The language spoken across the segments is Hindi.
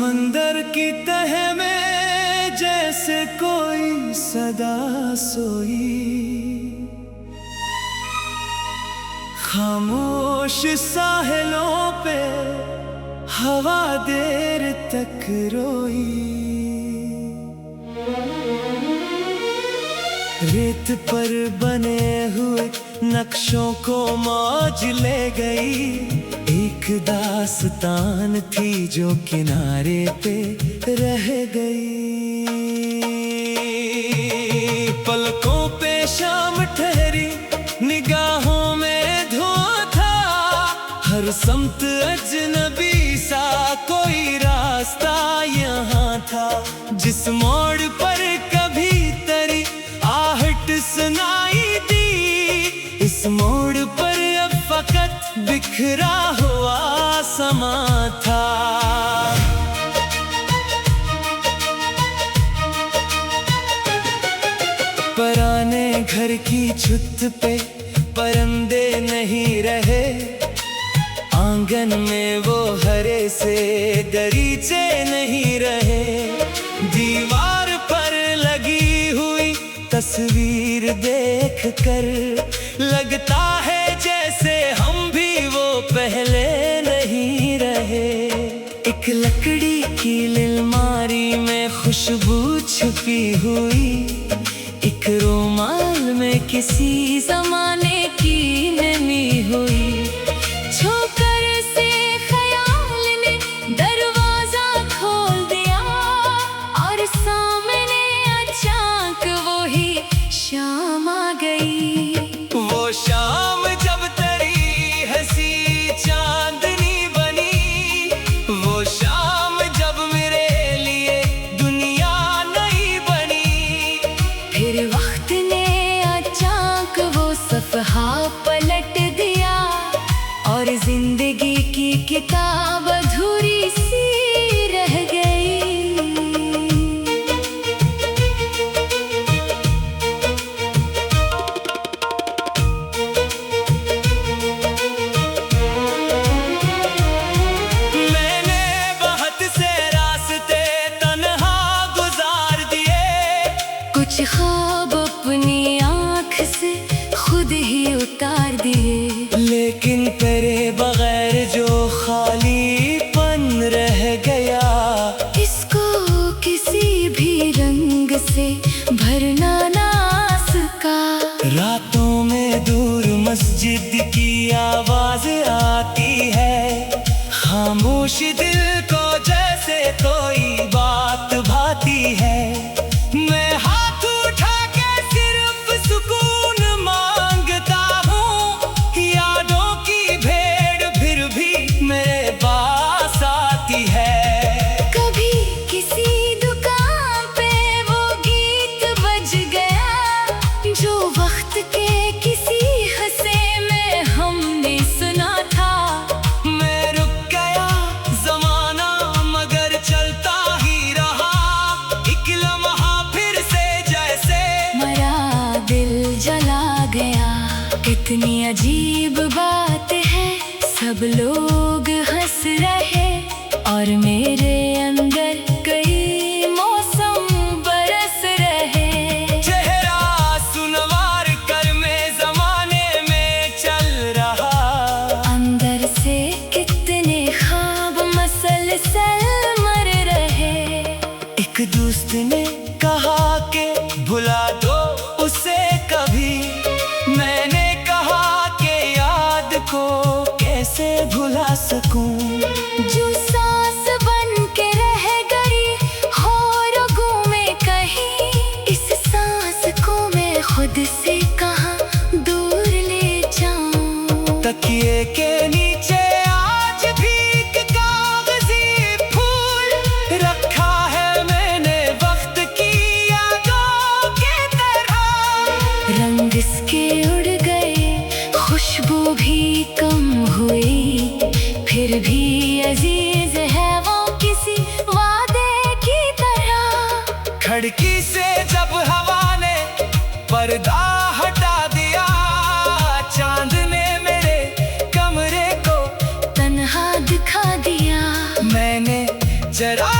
समंदर की तह में जैसे कोई सदा सोई, खामोश साहिलों पे हवा देर तक रोई। रेत पर बने हुए नक्शों को मौज ले गई, एक दास्तान थी जो किनारे पे रह गई। पलकों पे शाम ठहरी, निगाहों में धुआं था, हर समत अजनबी सा कोई रास्ता यहाँ था। जिस मोड़ पर कभी तेरी आहट सुनाई दी, इस मोड़ पर अब फकत बिखरा हुआ समा था। पुराने घर की छत पे परिंदे नहीं रहे, आंगन में वो हरे से दरीचे नहीं रहे। दीवार पर लगी हुई तस्वीर देख कर लगता है जैसे हम भी वो पहले नहीं रहे। एक लकड़ी की अलमारी में खुशबू छुपी हुई, एक रुमाल में किसी जमाने की नमी हुई। छोकर से ख्याल ने दरवाजा खोल दिया, और सामने अचानक वो ही शाम आ गई। वो शाम जब तेरी हंसी चांदनी बनी, वो शाम जब मेरे लिए दुनिया नई बनी। फिर वक्त ने अचानक वो सफहा पलट दिया, और जिंदगी की किताब अधूरी सी रह गई। मैंने बहुत से रास्ते तन्हा गुजार दिए, कुछ ख्वाब अपनी आँख से खुद ही उतार दिए। लेकिन तेरे बगैर जो खालीपन रह गया, इसको किसी भी रंग से भरना ना सका। रातों में दूर मस्जिद की आवाज आती है, खामोश दिल को जैसे कोई बात भाती है। मैं हाथ उठा के सिर्फ सुकून मांगता हूँ, यादों की भेड़ फिर भी मेरे पास आती है। कभी किसी दुकान पे वो गीत बज गया, जो वक्त के किसी हंसे में हमने सुना था। मैं रुक गया जमाना मगर चलता ही रहा, एक लम्हा फिर से जैसे मरा दिल जला गया। कितनी अजीब बात है, सब लोग हंस रहे और मेरे अंदर कई मौसम बरस रहे। चेहरा सुनवार कर मैं जमाने में चल रहा, अंदर से कितने ख्वाब मसलसल मर रहे। एक दोस्त ने कहा कि भुला दो उसे कभी, मैंने कहा कि याद को कैसे भुला सकूं। जो सांस बन के रह गई हो रगों में कहीं, इस सांस को मैं खुद से कहाँ दूर ले जाऊं। तकिए के नीचे आज भी एक कागजी फूल रखा है मैंने, वक्त की यादों के तरह। रंग इसके उड़ गए, खुशबू भी कम हुई, फिर भी अजीज है वो किसी वादे की तरह। खिड़की से जब हवा ने पर्दा हटा दिया, चांद ने मेरे कमरे को तन्हा दिखा दिया। मैंने जरा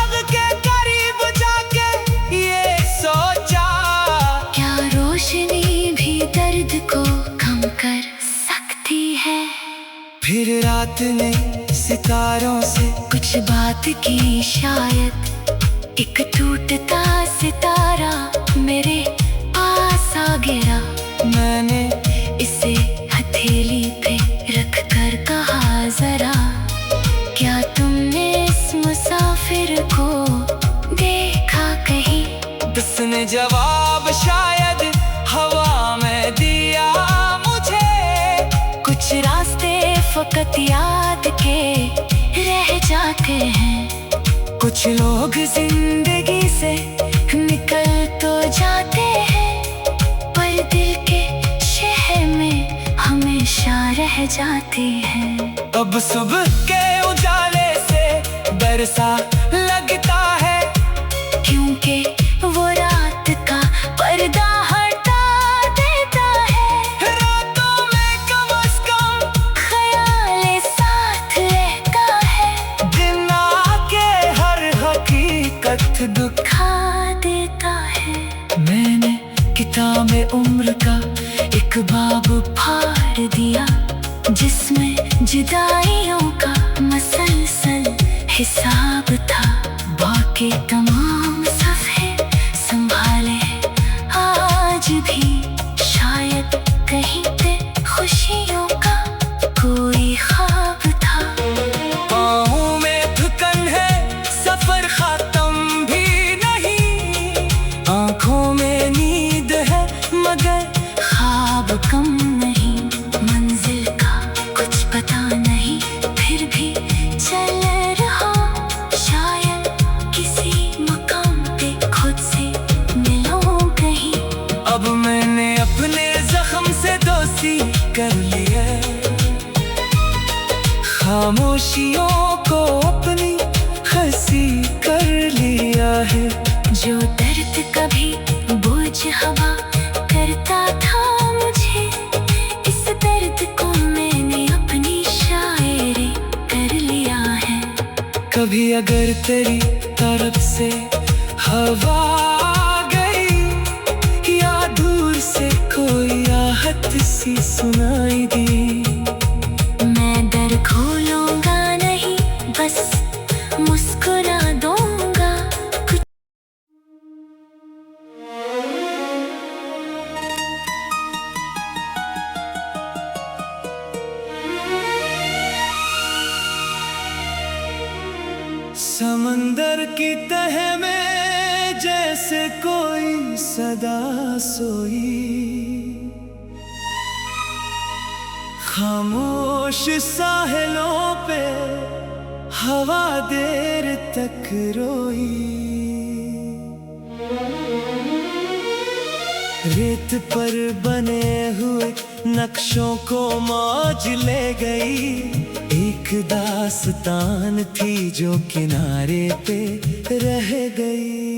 फिर रात ने सितारों से कुछ बात की शायद। एक टूटता सितारा मेरे पास आ गिरा। मैंने इसे हथेली पे रख कर कहा, जरा क्या तुमने इस मुसाफिर को देखा कहीं? उसने जवाब शायद हवा में दिया मुझे। कुछ रास्ते फकत याद के रह जाते हैं। कुछ लोग जिंदगी से निकल तो जाते हैं, पर दिल के शहर में हमेशा रह जाते हैं। अब सुबह के उजाले से बरसा लगता है, क्योंकि वो रात का पर्दा हटा देता है। रातों में कम से कम ख्याल साथ रहता है। दिन आके हर हकीकत दुखा देता है। मैंने किताब उम्र का एक बाब फाड़ दिया, जिसमें जुदाइयों का मसलसल हिसाब था। बाकी तमाम सफ़े संभाले आज भी, शायद कहीं पे खुशियों का कोई ख्वाब था। पाँवों में थकन है, सफर खत्म भी नहीं। आँखों में नींद है मगर ख्वाब कम नहीं। मंजिल का कुछ पता नहीं, फिर भी चल रहा। शायद किसी मकाम पे खुद से मिलूं कहीं। अब मैंने अपने जख्म से दोस्ती कर लिया, खामोशियों को अपनी हंसी कर लिया है। जो दर्द कभी बोझ हवा करता था मुझे, इस दर्द को मैंने अपनी शायरी कर लिया है। कभी अगर तेरी तरफ से हवा गई, या दूर से कोई आहट सी सुनाई दी, मैं दर खोलूंगा नहीं, बस मुस्कुरा दूंगा। समंदर की तह में जैसे कोई सदा सोई, खामोश साहिलों पे हवा देर तक रोई। रेत पर बने हुए नक्शों को मौज ले गई। एक दास्तान थी जो किनारे पे रह गई।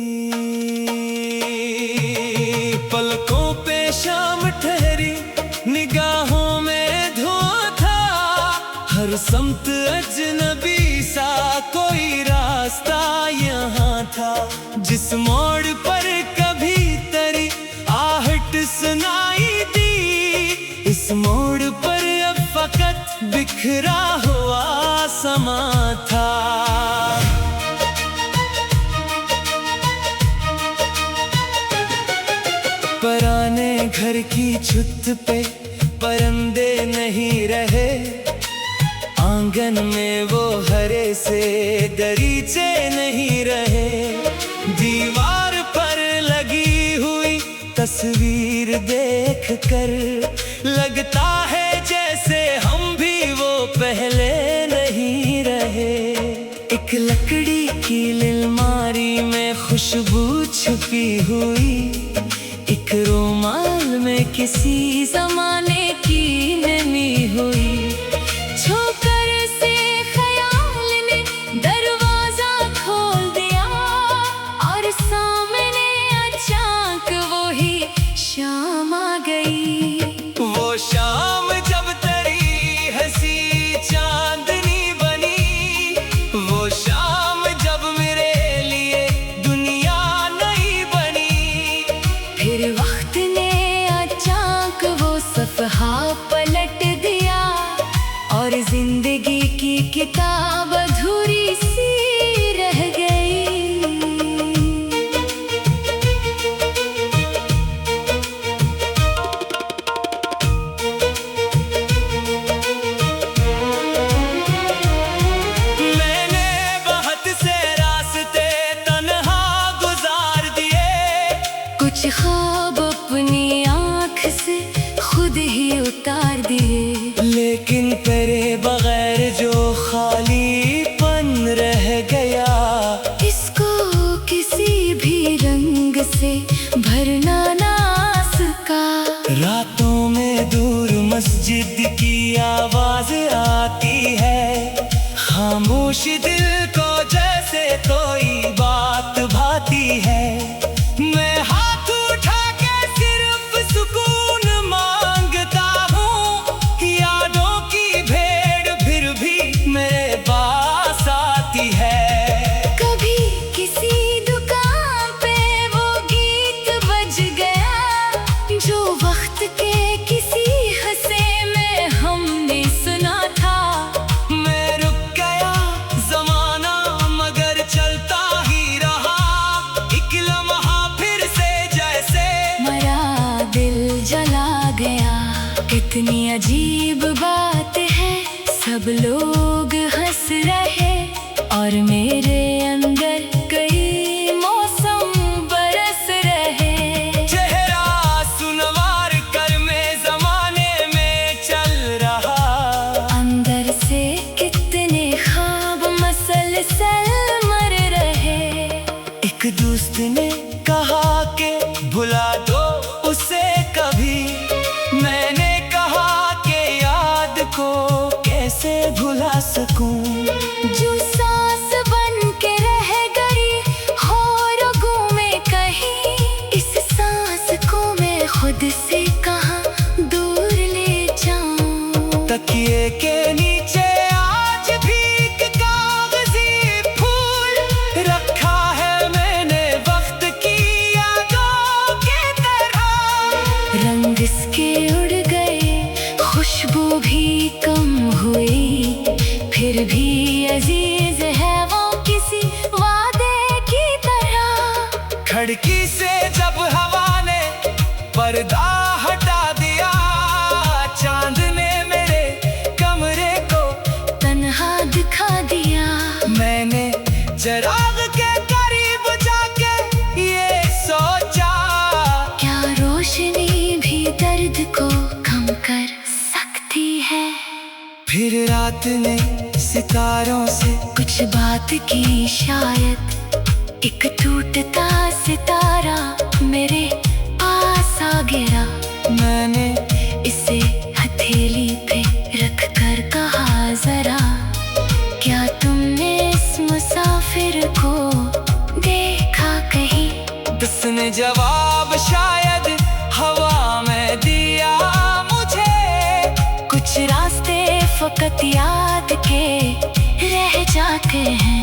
पलकों पे शाम ठहरी, निगाहों में धुआं था। हर समत अजनबी सा कोई रास्ता यहाँ था। जिस मोड़ पर कभी तेरी आहट सुनाई दी, इस मोड़ पर अब फकत बिखरा हुआ समा था। पुराने घर की छत पे परिंदे नहीं रहे। आंगन में वो हरे से गलीचे नहीं रहे। दीवार पर लगी हुई तस्वीर देख कर लगता है जैसे हम भी वो पहले नहीं रहे। एक लकड़ी की अलमारी में खुशबू छुपी हुई, एक रुमाल में किसी जमाने की नमी हुई। छूकर से ख्याल ने दरवाजा खोल दिया, और सामने अचानक वो ही शाम आ गई। वो शाम जब तेरी हंसी चांदनी बनी, वो शाम जब मेरे लिए दुनिया नई बनी। फिर वक्त ने अचानक वो सफहा कुछ ख्वाब अपनी आँख से खुद ही उतार दिए, लेकिन तेरे बगैर जो खालीपन रह गया, इसको किसी भी रंग से भरना ना सका। रातों में दूर मस्जिद की आवाज आती है, खामोश दिल को जैसे कोई बात भाती है। मैं हाथ उठा के सिर्फ सुकून मांगता हूँ, यादों की भेड़ फिर भी मेरे पास आती है। कभी किसी दुकान पे वो गीत बज गया, जो वक्त के किसी हंसे में हमने सुना था। मैं रुक गया ज़माना मगर चलता ही रहा, एक लम्हा फिर से जैसे मरा दिल जला गया। कितनी अजीब बात है, सब लोग हंस रहे और मेरे अंदर कई मौसम बरस रहे। चेहरा सुनवार कर मैं ज़माने में चल रहा, अंदर से कितने ख्वाब मसलसल मर रहे। एक दोस्त ने कहा कि भुला दो उसे कभी, मैंने कहा कि याद को कैसे भुला सकूं। जो सांस बन के रह गई हो रगों में कहीं, इस सांस को मैं खुद से कहाँ दूर ले जाऊं। तकिए के नीचे आज भी एक कागजी फूल रखा है मैंने, वक्त की यादों के तरह। रंग इसके उड़ गए, खुशबू भी कम हुई, फिर भी अजीज है वो किसी वादे की तरह। खिड़की से जब हवा ने पर्दा हटा दिया, चांद ने मेरे कमरे को तन्हा दिखा दिया। मैंने चिराग के करीब जाके ये सोचा, क्या रोशनी भी दर्द को कम कर सकती है। फिर रात ने सितारों से कुछ बात की शायद, एक टूटता सितारा मेरे पास आ गिरा। मैंने इसे हथेली पे रख कर कहा, जरा क्या तुमने इस मुसाफिर को देखा कहीं। उसने जवाब शायद हवा में दिया मुझे, कुछ रास्ते फकत याद के रह जाते हैं,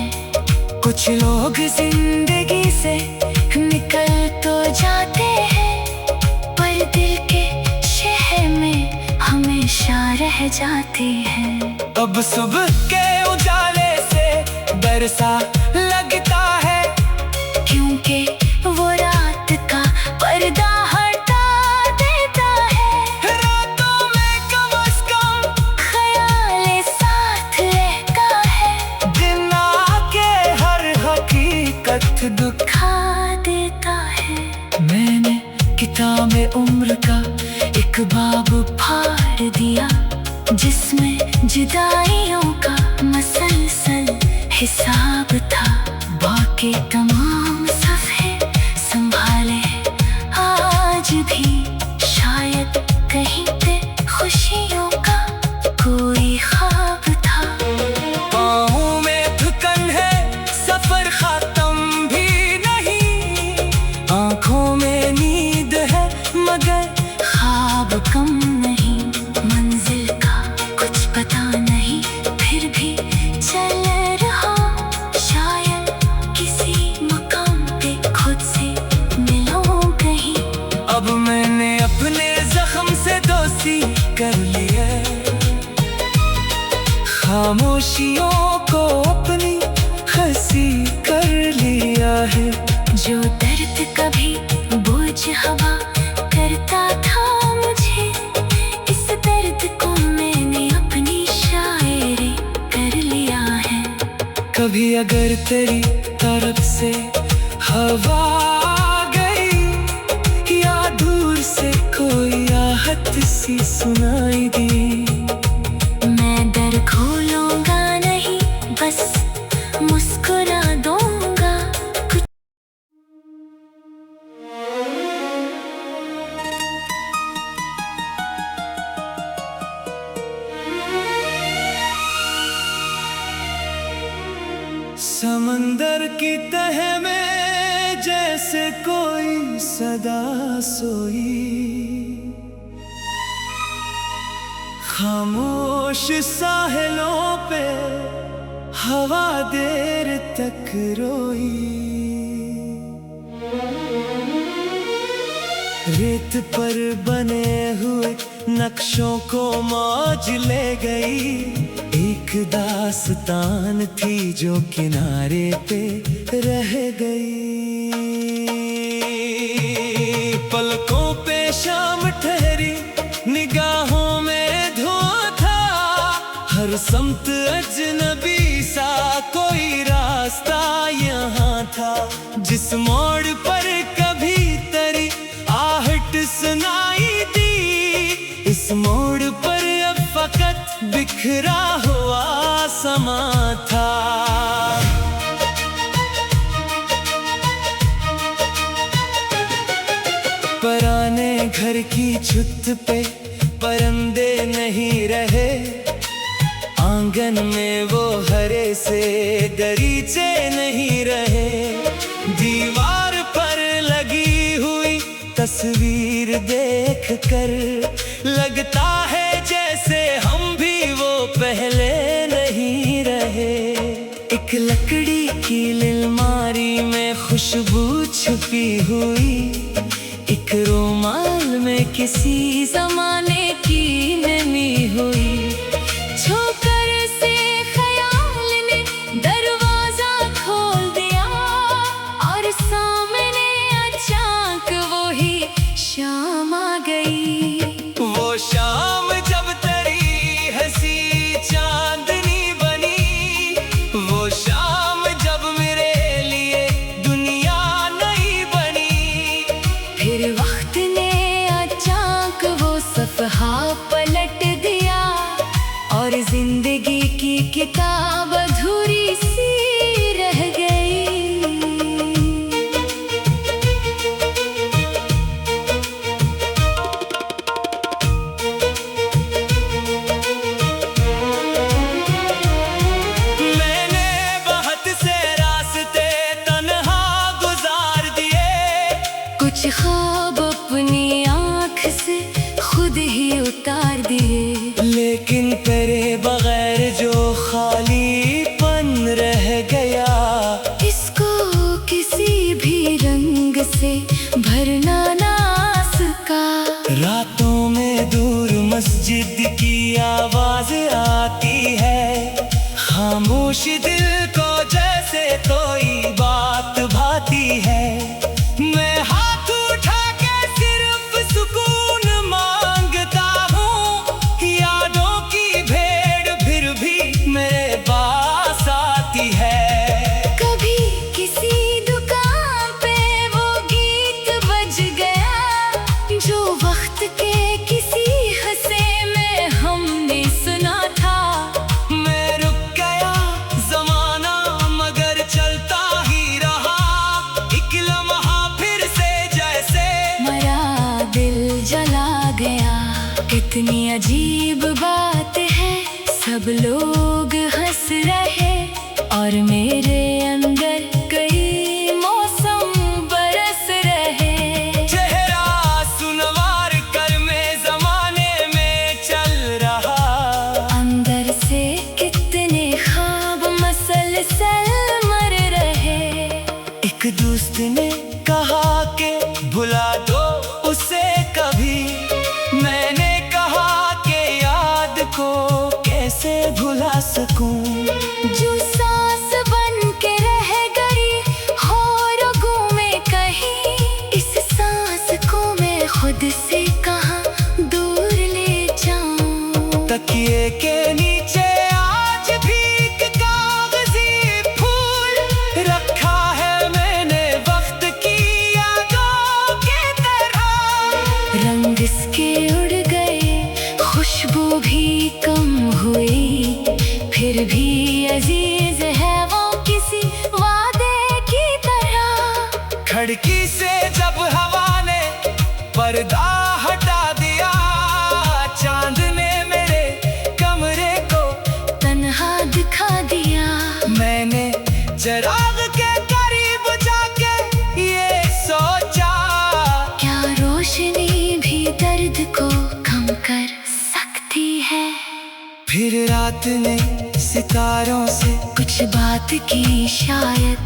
कुछ लोग जिंदगी से निकल तो जाते हैं, पर दिल के शहर में हमेशा रह जाते हैं। अब सुबह के उजाले से डर सा लगता है, क्योंकि वो रात का पर्दा हटा देता है। रातों में कम से कम ख्याल साथ रहता है, दिन आके हर हकीकत दिखा देता है। मैंने किताब उम्र का एक बाब फाड़ दिया, जिसमें जुदाइयों का मसलसल हिसाब था। बाकी तमाम सफ़े संभाले आज भी, शायद कहीं पे खुशियों का कोई ख्वाब था। पाँव में थकन है, सफर खत्म भी नहीं, आंखों में नींद है मगर ख्वाब कम नहीं, मंजिल का कुछ पता नहीं, फिर भी चल रहा। शायद किसी मकाम पे खुद से मिलो कहीं। अब मैंने अपने जख्म से दोस्ती कर ली है, खामोशियों को अपनी हंसी कर लिया है। जो दर्द कभी बोझ हवा करता था मुझे, इस दर्द को मैंने अपनी शायरी कर लिया है। कभी अगर तेरी तरफ से हवा आ गई, सी सुनाई दी। मैं डर खोलूंगा नहीं, बस मुस्कुरा दूंगा। समंदर की तह में जैसे कोई सदा सोई, खामोश साहिलों पे हवा देर तक रोई। रेत पर बने हुए नक्शों को मौज ले गई। एक दास्तान थी जो किनारे पे रह गई। पलकों पे शाम ठहरी, निगाहों में धुआं था। हर समत अजनबी सा कोई रास्ता यहाँ था। जिस मोड़ पर कभी तेरी आहट सुनाई दी, इस मोड़ पर अब फकत बिखरा हुआ समा था। पुराने घर की छत पे परिंदे नहीं रहे। आंगन में वो हरे से गलीचे नहीं रहे। दीवार पर लगी हुई तस्वीर देख कर लगता है जैसे हम भी वो पहले नहीं रहे। एक लकड़ी की अलमारी में खुशबू छुपी हुई, एक रुमाल में किसी जमाने की नमी हुई। छोकर से ख्याल ने दरवाजा खोल दिया और सामने अचानक वो ही शाम आ गई। वो शाम जब तेरी हंसी चांदनी बनी, वो शाम जब मेरे लिए दुनिया नहीं बनी। फिर वक्त ने अचानक वो सफ़हा पलट दिया और जिंदगी की किताब अधूरी सी रह गई। मैंने बहुत से रास्ते तन्हा गुजार दिए। कुछ ख्वाब अपनी आँख से खुद ही उतार दिए। लेकिन तेरे बगैर जो खालीपन रह गया, इसको किसी भी रंग से भरना ना सका। रातों में दूर मस्जिद की आवाज आती है। खामोश दिल को जैसे कोई बात भाती है। मैं हाथ उठा के सिर्फ सुकून मांगता हूँ। यादों की भेड़ फिर भी मेरे पास आती है। कभी किसी दुकान पे वो गीत बज गया जो वक्त के किसी हंसे में हमने सुना था। मैं रुक गया ज़माना मगर चलता ही रहा। एक लम्हा फिर से जैसे मरा दिल जला गया। कितनी अजीब बात है, सब लोग हंस रहे और मेरे अंदर कई मौसम बरस रहे। चेहरा सुनवार कर मैं ज़माने में चल रहा। अंदर से कितने ख्वाब मसलसल मर रहे। एक दोस्त ने कहा कि भुला दो उसे कभी। मैंने कहा कि याद को कैसे भुला सकूं। जो सांस बन के रह गई हो रगों में कहीं, इस सांस को मैं खुद से कहाँ दूर ले जाऊं। तकिए के नीचे आज भी एक कागजी फूल रखा है मैंने वक्त की यादों के तरह। रंग इसके उड़ गए जब हवा ने पर्दा हटा दिया, चांद ने मेरे कमरे को तन्हा दिखा दिया। मैंने चिराग के करीब जाके ये सोचा, क्या रोशनी भी दर्द को कम कर सकती है। फिर रात ने सितारों से कुछ बात की शायद,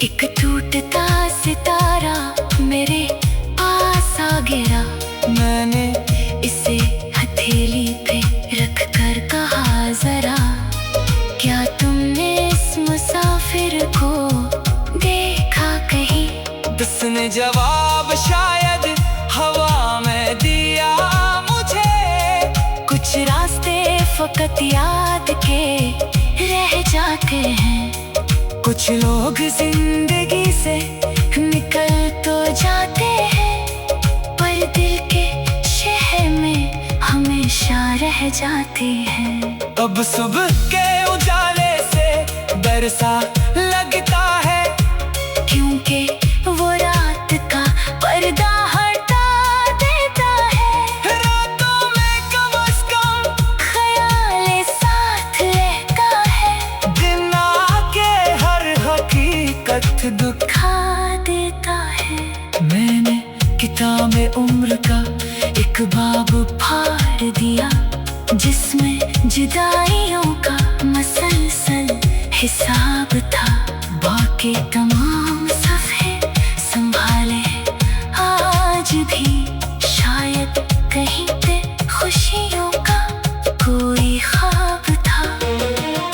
एक टूटता सितारा मेरे पास आ गिरा। मैंने इसे हथेली पे रख कर कहा, जरा क्या तुमने इस मुसाफिर को देखा कहीं। उसने जवाब शायद हवा में दिया मुझे, कुछ रास्ते फकत याद के रह जाते हैं। कुछ लोग जिंदगी से निकल तो जाते हैं, पर दिल के शहर में हमेशा रह जाते हैं। अब सुबह के उजाले से बरसा लगता है, क्योंकि वो रात का पर्दा हटा देता है। रातों में कम से कम ख्याल साथ रहता है, दिन आके हर हकीकत दुख खा देता है। मैंने किताब उम्र का एक बाब फाड़ दिया, जिसमें जुदाइयों का मसलसल हिसाब था। बाकी तमाम सफ़े संभाले आज भी, शायद कहीं पे खुशियों का कोई ख्वाब था।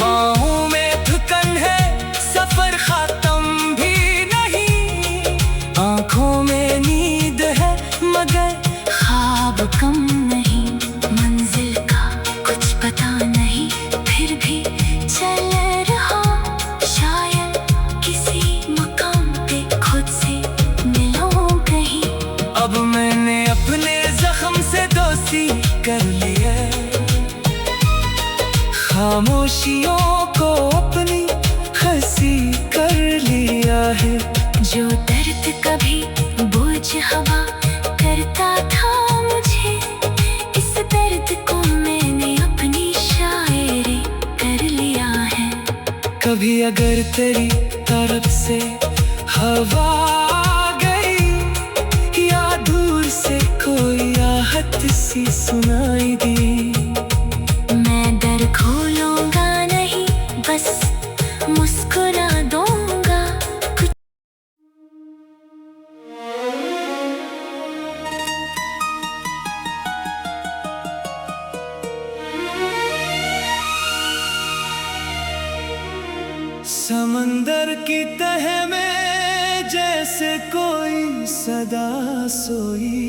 पाँव में थकन है, सफर खत्म भी नहीं, आंखों में नींद है मगर ख्वाब कम नहीं, मंजिल का कुछ पता नहीं, फिर भी चल रहा। शायद किसी मकाम पे खुद से मिलूं कहीं। अब मैंने अपने जख्म से दोस्ती कर ली है, खामोशियों को अपनी हंसी कर लिया है। जो दर्द कभी बोझ हवा करता था मुझे, इस दर्द को मैंने अपनी शायरी कर लिया है। कभी अगर तेरी तरफ से हवा आ गई, या दूर से कोई आहट सी सुनाई दी, मैं दर खोलूंगा नहीं, बस मुस्कुरा दूंगा। समंदर की तह में जैसे कोई सदा सोई,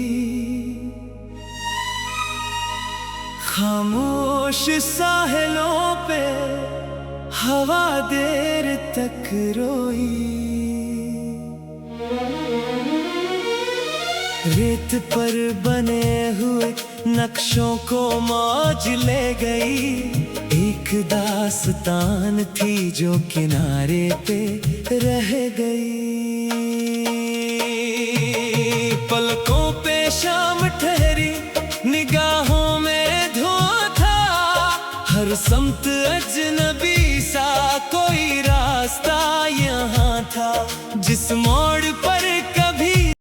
खामोश साहिलों पे हवा देर तक रोई। रेत पर बने हुए नक्शों को मौज ले गई, एक दास्तान थी जो किनारे पे रह गई। पलकों पे शाम ठहरी, निगाहों में धुआं था, हर समत अजनबी सा कोई रास्ता यहाँ था। जिस मोड़ पर